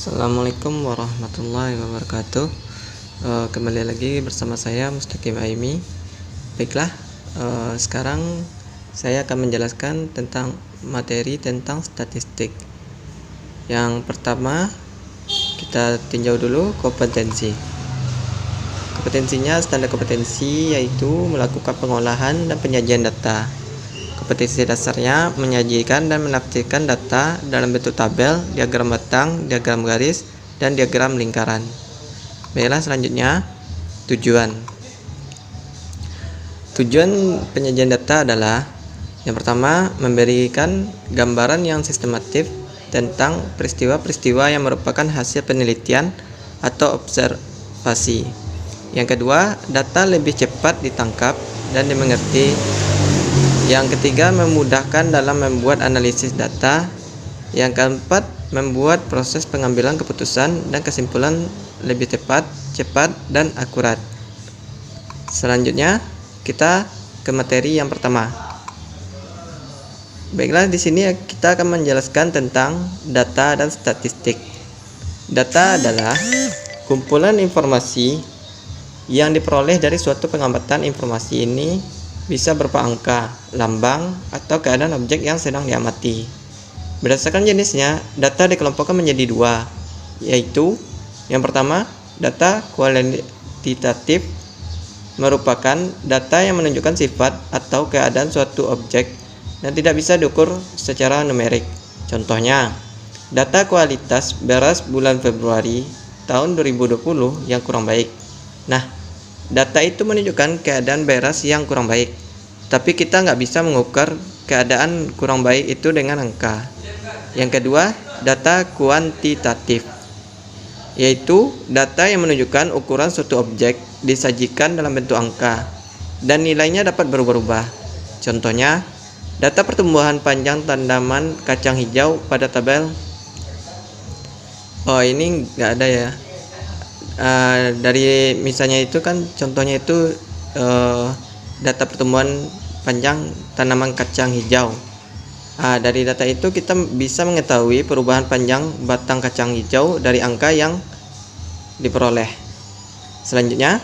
Assalamualaikum warahmatullahi wabarakatuh. Kembali lagi bersama saya Mustaqim Aimi. Baiklah, sekarang saya akan menjelaskan tentang materi tentang statistik. Yang pertama, kita tinjau dulu kompetensi. Kompetensinya, standar kompetensi yaitu melakukan pengolahan dan penyajian data. Kompetensi dasarnya menyajikan dan menafsirkan data dalam bentuk tabel, diagram batang, diagram garis, dan diagram lingkaran. Baiklah, selanjutnya tujuan. Tujuan penyajian data adalah yang pertama, memberikan gambaran yang sistematif tentang peristiwa-peristiwa yang merupakan hasil penelitian atau observasi. Yang kedua, data lebih cepat ditangkap dan dimengerti. Yang ketiga, memudahkan dalam membuat analisis data. Yang keempat, membuat proses pengambilan keputusan dan kesimpulan lebih cepat, dan akurat. Selanjutnya, kita ke materi yang pertama. Baiklah, di sini kita akan menjelaskan tentang data dan statistik. Data adalah kumpulan informasi yang diperoleh dari suatu pengamatan. Informasi ini bisa berupa angka, lambang, atau keadaan objek yang sedang diamati. Berdasarkan jenisnya, data dikelompokkan menjadi dua, yaitu yang pertama, data kualitatif merupakan data yang menunjukkan sifat atau keadaan suatu objek dan tidak bisa diukur secara numerik. Contohnya, data kualitas beras bulan Februari tahun 2020 yang kurang baik. Nah, data itu menunjukkan keadaan beras yang kurang baik, tapi kita nggak bisa mengukur keadaan kurang baik itu dengan angka. Yang kedua, data kuantitatif, yaitu data yang menunjukkan ukuran suatu objek disajikan dalam bentuk angka dan nilainya dapat berubah-ubah. Contohnya, data pertumbuhan panjang tanaman kacang hijau pada tabel. Ini nggak ada ya. Dari misalnya itu kan contohnya itu data pertumbuhan panjang tanaman kacang hijau. Dari data itu kita bisa mengetahui perubahan panjang batang kacang hijau dari angka yang diperoleh. Selanjutnya,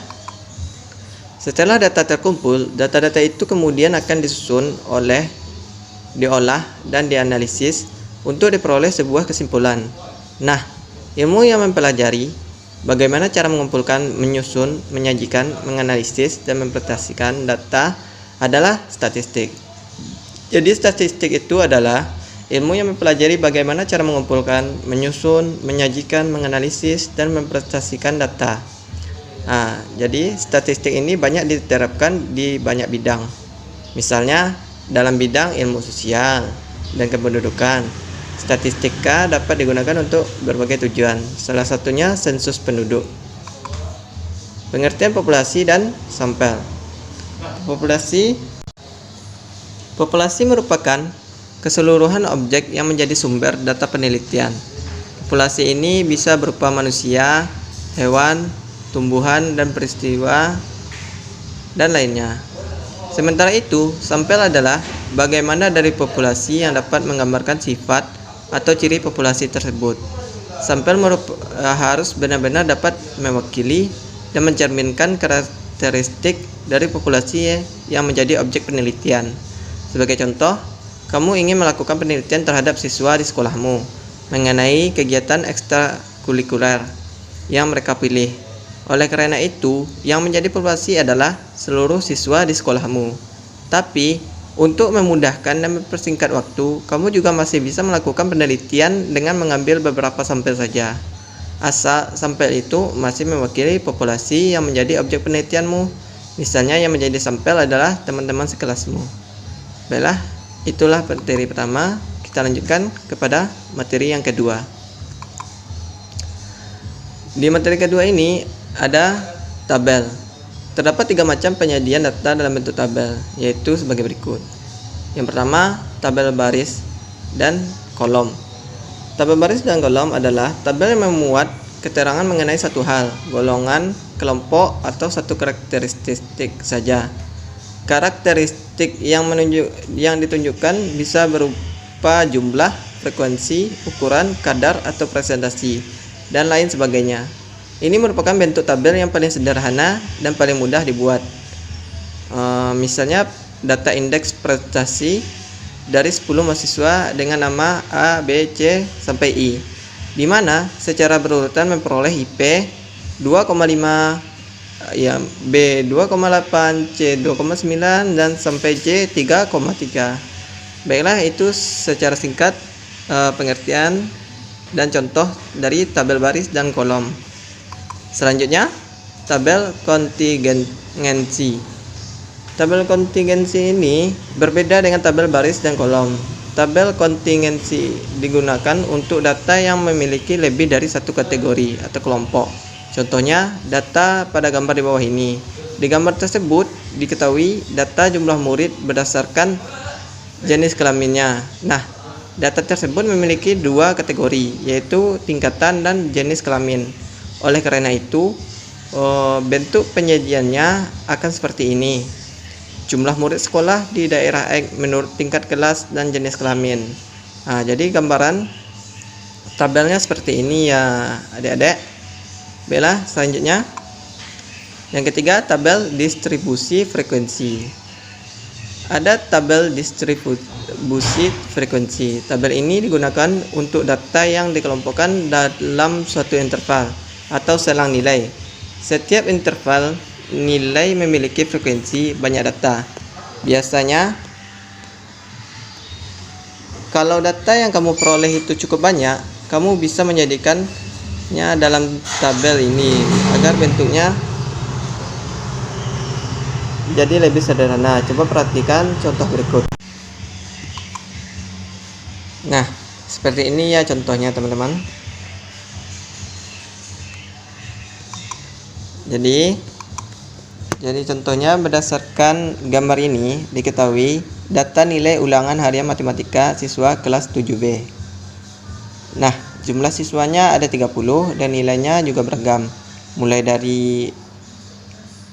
setelah data terkumpul, data-data itu kemudian akan diolah dan dianalisis untuk diperoleh sebuah kesimpulan. Nah, ilmu yang mempelajari bagaimana cara mengumpulkan, menyusun, menyajikan, menganalisis, dan mempresentasikan data adalah statistik. Jadi statistik itu adalah ilmu yang mempelajari bagaimana cara mengumpulkan, menyusun, menyajikan, menganalisis, dan mempresentasikan data. Jadi statistik ini banyak diterapkan di banyak bidang. Misalnya dalam bidang ilmu sosial dan kependudukan. Statistika dapat digunakan untuk berbagai tujuan, salah satunya sensus penduduk. Pengertian populasi dan sampel. Populasi merupakan keseluruhan objek yang menjadi sumber data penelitian. Populasi ini bisa berupa manusia, hewan, tumbuhan, dan peristiwa, dan lainnya. Sementara itu, sampel adalah bagaimana dari populasi yang dapat menggambarkan sifat atau ciri populasi tersebut. Sampel harus benar-benar dapat mewakili dan mencerminkan karakteristik dari populasi yang menjadi objek penelitian. Sebagai contoh, kamu ingin melakukan penelitian terhadap siswa di sekolahmu mengenai kegiatan ekstrakurikuler yang mereka pilih. Oleh karena itu, yang menjadi populasi adalah seluruh siswa di sekolahmu. Tapi untuk memudahkan dan mempersingkat waktu, kamu juga masih bisa melakukan penelitian dengan mengambil beberapa sampel saja, asal sampel itu masih mewakili populasi yang menjadi objek penelitianmu. Misalnya yang menjadi sampel adalah teman-teman sekelasmu. Baiklah, itulah materi pertama. Kita lanjutkan kepada materi yang kedua. Di materi kedua ini ada tabel. Terdapat 3 macam penyajian data dalam bentuk tabel, yaitu sebagai berikut. Yang pertama, tabel baris dan kolom. Tabel baris dan kolom adalah tabel yang memuat keterangan mengenai satu hal, golongan, kelompok, atau satu karakteristik saja. Karakteristik yang ditunjukkan bisa berupa jumlah, frekuensi, ukuran, kadar, atau presentasi. dan lain sebagainya. Ini merupakan bentuk tabel yang paling sederhana dan paling mudah dibuat. Misalnya data indeks prestasi dari 10 mahasiswa dengan nama A, B, C, sampai I, di mana secara berurutan memperoleh IP 2,5, ya, B 2,8, C 2,9, dan sampai C 3,3. Baiklah, itu secara singkat pengertian dan contoh dari tabel baris dan kolom. Selanjutnya, tabel kontingensi. Tabel kontingensi ini berbeda dengan tabel baris dan kolom. Tabel kontingensi digunakan untuk data yang memiliki lebih dari satu kategori atau kelompok. Contohnya, data pada gambar di bawah ini. Di gambar tersebut diketahui data jumlah murid berdasarkan jenis kelaminnya. Nah, data tersebut memiliki dua kategori, yaitu tingkatan dan jenis kelamin. Oleh karena itu, bentuk penyajiannya akan seperti ini. Jumlah murid sekolah di daerah X menurut tingkat kelas dan jenis kelamin. Jadi gambaran tabelnya seperti ini ya adik-adik. Baiklah, selanjutnya yang ketiga, tabel distribusi frekuensi. Ada tabel distribusi frekuensi. Tabel ini digunakan untuk data yang dikelompokkan dalam suatu interval atau selang nilai. Setiap interval nilai memiliki frekuensi banyak data. Biasanya kalau data yang kamu peroleh itu cukup banyak, kamu bisa menjadikannya dalam tabel ini agar bentuknya jadi lebih sederhana. Coba perhatikan contoh berikut. Nah, seperti ini ya contohnya, teman-teman. Jadi contohnya berdasarkan gambar ini diketahui data nilai ulangan harian matematika siswa kelas 7B. Nah, jumlah siswanya ada 30 dan nilainya juga beragam, mulai dari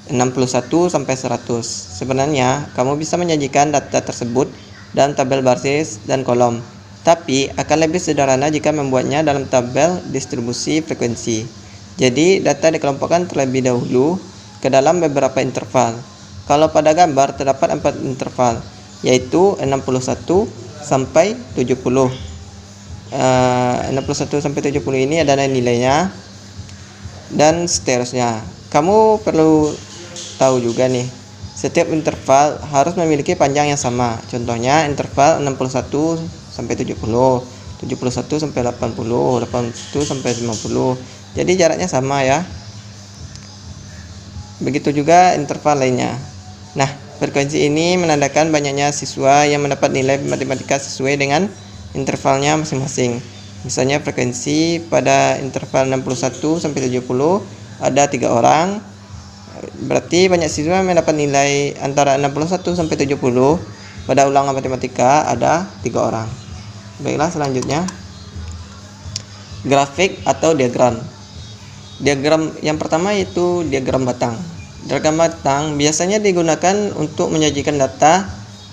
61 sampai 100. Sebenarnya kamu bisa menyajikan data tersebut dalam tabel baris dan kolom, tapi akan lebih sederhana jika membuatnya dalam tabel distribusi frekuensi. Jadi data dikelompokkan terlebih dahulu ke dalam beberapa interval. Kalau pada gambar terdapat 4 interval, yaitu 61 sampai 70. 61 sampai 70 ini adalah nilainya dan seterusnya. Kamu perlu tahu juga nih, setiap interval harus memiliki panjang yang sama. Contohnya interval 61 sampai 70, 71 sampai 80, 81 sampai 50. Jadi jaraknya sama ya. Begitu juga interval lainnya. Nah, frekuensi ini menandakan banyaknya siswa yang mendapat nilai matematika sesuai dengan intervalnya masing-masing. Misalnya frekuensi pada interval 61 sampai 70 ada 3 orang. Berarti banyak siswa yang mendapat nilai antara 61 sampai 70. Pada ulangan matematika ada 3 orang. Baiklah, selanjutnya grafik atau diagram. Diagram yang pertama yaitu diagram batang. Diagram batang biasanya digunakan untuk menyajikan data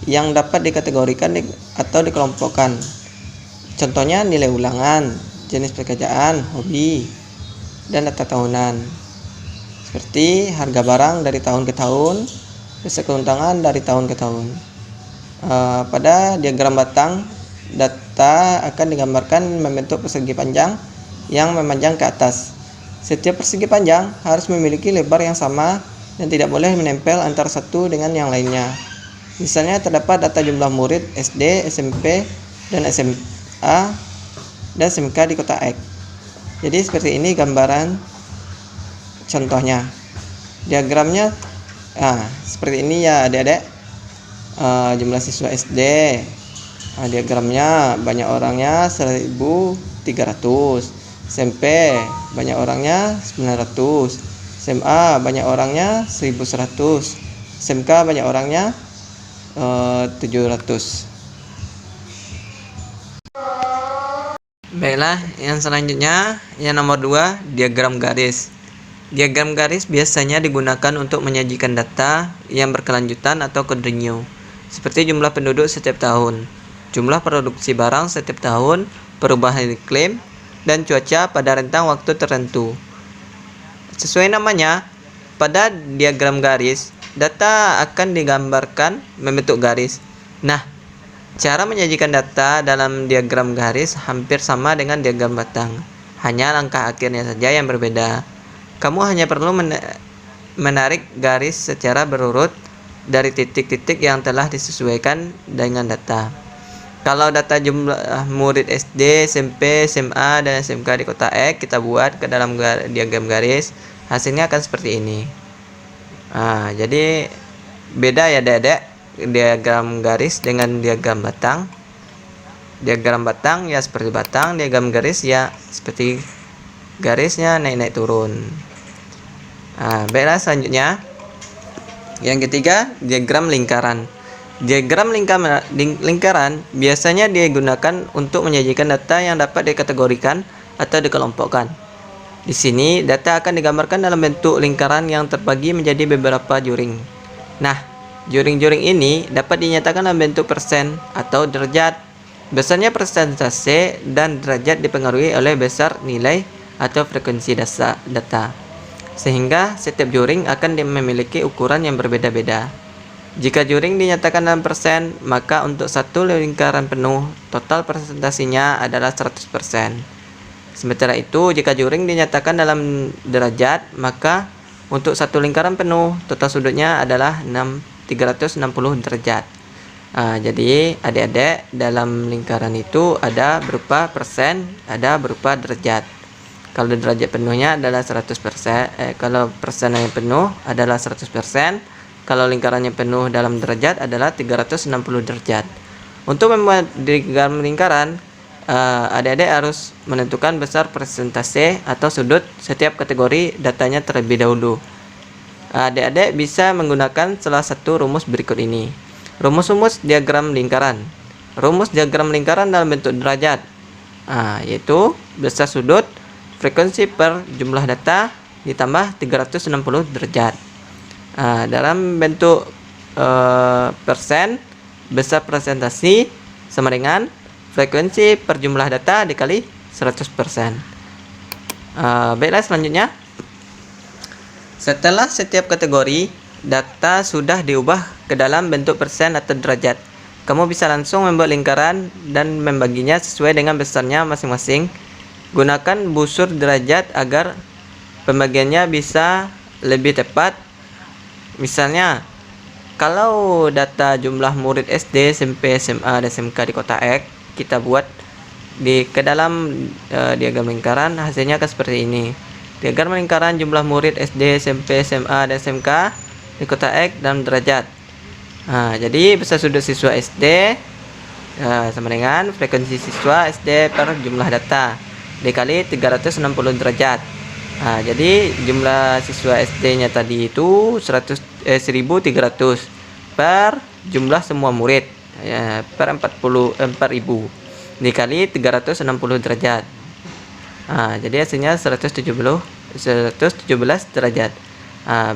yang dapat dikategorikan atau dikelompokkan. Contohnya nilai ulangan, jenis pekerjaan, hobi, dan data tahunan. Seperti harga barang dari tahun ke tahun, resiko keuntungan dari tahun ke tahun. Pada diagram batang, data akan digambarkan membentuk persegi panjang yang memanjang ke atas. Setiap persegi panjang harus memiliki lebar yang sama dan tidak boleh menempel antara satu dengan yang lainnya. Misalnya terdapat data jumlah murid SD, SMP, dan SMA dan SMK di kota X. Jadi seperti ini gambaran contohnya. Diagramnya seperti ini ya adik-adik. Jumlah siswa SD. Diagramnya banyak orangnya 1.300. SMP banyak orangnya 900. SMA banyak orangnya 1.100. SMK banyak orangnya 700. Baiklah, yang selanjutnya yang nomor 2, diagram garis. Diagram garis biasanya digunakan untuk menyajikan data yang berkelanjutan atau kontinu, seperti jumlah penduduk setiap tahun, jumlah produksi barang setiap tahun, perubahan iklim, dan cuaca pada rentang waktu tertentu. Sesuai namanya, pada diagram garis, data akan digambarkan membentuk garis. Nah, cara menyajikan data dalam diagram garis hampir sama dengan diagram batang. Hanya langkah akhirnya saja yang berbeda. Kamu hanya perlu menarik garis secara berurut dari titik-titik yang telah disesuaikan dengan data. Kalau data jumlah murid SD, SMP, SMA, dan SMK di kota X kita buat ke dalam diagram garis, hasilnya akan seperti ini. Jadi beda ya Dedek, diagram garis dengan diagram batang. Diagram batang ya seperti batang, diagram garis ya seperti garisnya naik-naik turun. Baiklah, selanjutnya yang ketiga, diagram lingkaran. Diagram lingkaran biasanya digunakan untuk menyajikan data yang dapat dikategorikan atau dikelompokkan. Di sini data akan digambarkan dalam bentuk lingkaran yang terbagi menjadi beberapa juring. Nah, juring-juring ini dapat dinyatakan dalam bentuk persen atau derajat. Besarnya persentase dan derajat dipengaruhi oleh besar nilai atau frekuensi data, sehingga setiap juring akan memiliki ukuran yang berbeda-beda. Jika juring dinyatakan dalam persen, maka untuk satu lingkaran penuh, total presentasinya adalah 100%. Sementara itu, jika juring dinyatakan dalam derajat, maka untuk satu lingkaran penuh, total sudutnya adalah 360 derajat. Jadi adik-adik, dalam lingkaran itu ada berupa persen, ada berupa derajat. Kalau derajat penuhnya adalah 100%, kalau persennya penuh adalah 100%. Kalau lingkarannya penuh dalam derajat adalah 360 derajat. Untuk membuat diagram lingkaran, adik-adik harus menentukan besar persentase atau sudut setiap kategori datanya terlebih dahulu. Adik-adik bisa menggunakan salah satu rumus berikut ini. Rumus-rumus diagram lingkaran. Rumus diagram lingkaran dalam bentuk derajat, yaitu besar sudut, frekuensi per jumlah data ditambah 360 derajat. Dalam bentuk persen, besar presentasi sama dengan frekuensi per jumlah data dikali 100%. Baiklah, selanjutnya, setelah setiap kategori data sudah diubah ke dalam bentuk persen atau derajat, kamu bisa langsung membuat lingkaran dan membaginya sesuai dengan besarnya masing-masing. Gunakan busur derajat agar pembagiannya bisa lebih tepat. Misalnya, kalau data jumlah murid SD, SMP, SMA, dan SMK di kota X kita buat ke dalam diagram lingkaran, hasilnya akan seperti ini. Diagram lingkaran jumlah murid SD, SMP, SMA, dan SMK di kota X dalam derajat. Jadi besar sudut siswa SD sama dengan frekuensi siswa SD per jumlah data dikali 360 derajat. Jadi jumlah siswa SD-nya tadi itu 1300 per jumlah semua murid per 4000 dikali 360 derajat. Jadi hasilnya 117 derajat.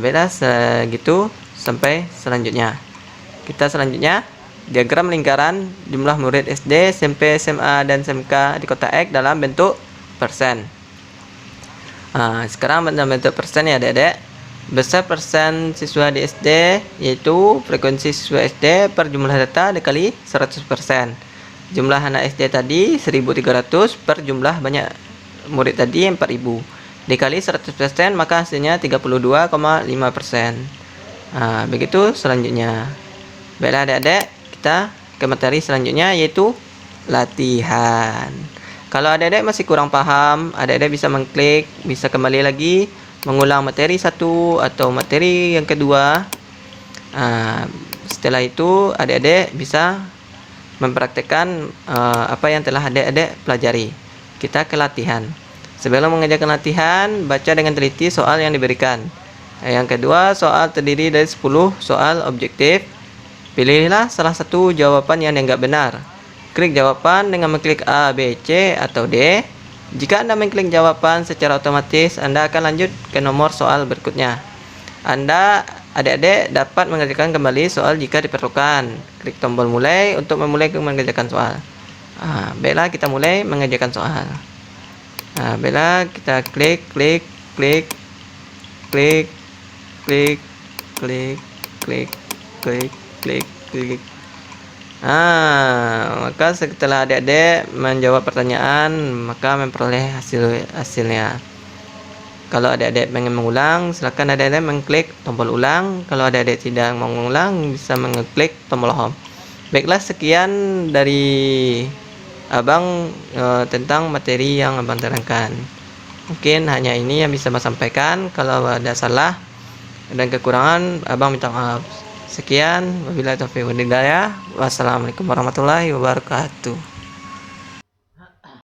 Beda segitu sampai selanjutnya. Kita selanjutnya diagram lingkaran jumlah murid SD, SMP, SMA, dan SMK di kota X dalam bentuk persen. Sekarang dalam bentuk persen ya adik-adik. Besar persen siswa di SD yaitu frekuensi siswa SD per jumlah data dikali 100%. Jumlah anak SD tadi 1300 per jumlah banyak murid tadi 4000 dikali 100%, maka hasilnya 32,5%. Begitu selanjutnya. Baiklah adik-adik, kita ke materi selanjutnya yaitu latihan. Kalau adik-adik masih kurang paham, adik-adik bisa mengklik, bisa kembali lagi mengulang materi 1 atau materi yang kedua. Setelah itu adik-adik bisa mempraktekkan apa yang telah adik-adik pelajari. Kita ke latihan. Sebelum mengerjakan latihan, baca dengan teliti soal yang diberikan. Yang kedua, soal terdiri dari 10 soal objektif. Pilihlah salah satu jawaban yang dianggap benar. Klik jawaban dengan mengklik A, B, C, atau D. Jika Anda mengklik jawaban secara otomatis, Anda akan lanjut ke nomor soal berikutnya. Anda, adik-adik, dapat mengerjakan kembali soal jika diperlukan. Klik tombol mulai untuk memulai mengerjakan soal. Baiklah, kita mulai mengerjakan soal. Nah, bila kita klik klik klik klik klik klik klik klik klik klik. Nah, maka setelah adik-adik menjawab pertanyaan, maka memperoleh hasilnya. Kalau adik-adik pengen mengulang, silakan adik-adik mengklik tombol ulang. Kalau adik-adik tidak mau mengulang, bisa mengklik tombol home. Baiklah, sekian dari Abang tentang materi yang Abang terangkan. Mungkin hanya ini yang bisa Abang sampaikan. Kalau ada salah dan kekurangan, Abang minta maaf. Sekian, wabillahi taufiq wal hidayah. Wassalamualaikum warahmatullahi wabarakatuh.